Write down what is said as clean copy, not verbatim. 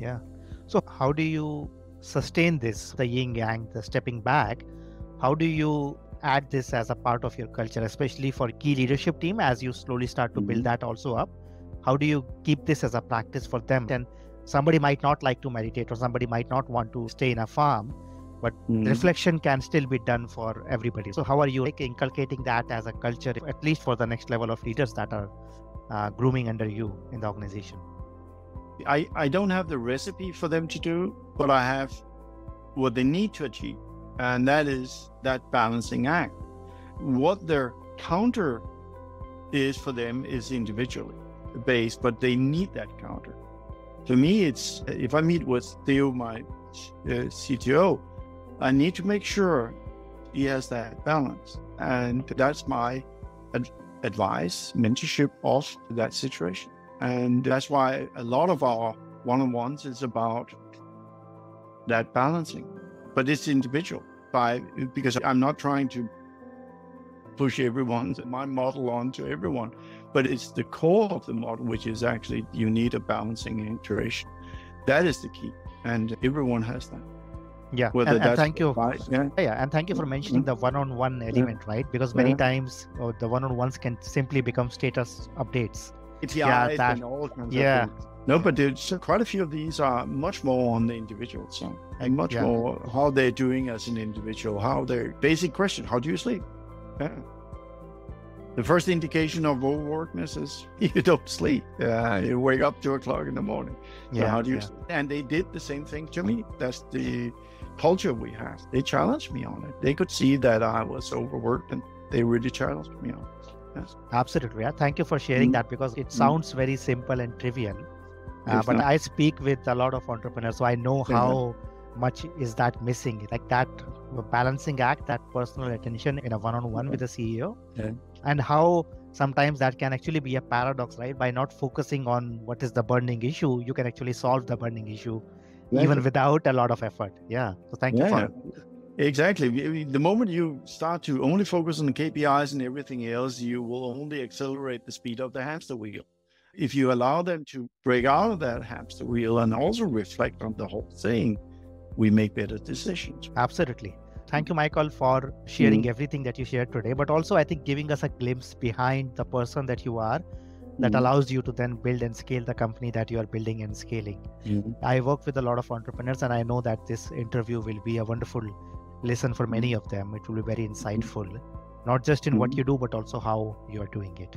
Yeah. So how do you sustain this, the yin yang, the stepping back? How do you add this as a part of your culture, especially for key leadership team as you slowly start to build that also up? How do you keep this as a practice for them? And somebody might not like to meditate, or somebody might not want to stay in a farm, but reflection can still be done for everybody. So how are you inculcating that as a culture, at least for the next level of leaders that are grooming under you in the organization? I don't have the recipe for them to do, but I have what they need to achieve. And that is that balancing act. What their counter is for them is individually based, but they need that counter. For me, it's if I meet with Theo, my CTO, I need to make sure he has that balance. And that's my advice, mentorship of that situation. And that's why a lot of our one-on-ones is about that balancing. But it's individual because I'm not trying to push my model onto everyone, but it's the core of the model, which is actually you need a balancing iteration. That is the key, and everyone has that. Yeah, and thank you. And thank you for mentioning the one-on-one element, right? Because many times the one-on-ones can simply become status updates. And all kinds of things. No, but there's quite a few of these are much more on the individual side, and much more how they're doing as an individual, how their basic question, how do you sleep? Yeah. The first indication of overworkedness is you don't sleep. You wake up 2 o'clock in the morning. So how do you sleep? And they did the same thing to me. That's the culture we have. They challenged me on it. They could see that I was overworked, and they really challenged me on it. Yes. Absolutely. Thank you for sharing that, because it sounds very simple and trivial. But I speak with a lot of entrepreneurs, so I know how much is that missing, like that balancing act, that personal attention in a one-on-one with the CEO, and how sometimes that can actually be a paradox, right? By not focusing on what is the burning issue, you can actually solve the burning issue even without a lot of effort. Yeah. So thank you for Exactly. The moment you start to only focus on the KPIs and everything else, you will only accelerate the speed of the hamster wheel. If you allow them to break out of that hamster wheel and also reflect on the whole thing, we make better decisions. Absolutely. Thank you, Michael, for sharing everything that you shared today, but also I think giving us a glimpse behind the person that you are, that allows you to then build and scale the company that you are building and scaling. I work with a lot of entrepreneurs, and I know that this interview will be a wonderful listen for many of them. It will be very insightful, not just in what you do, but also how you are doing it.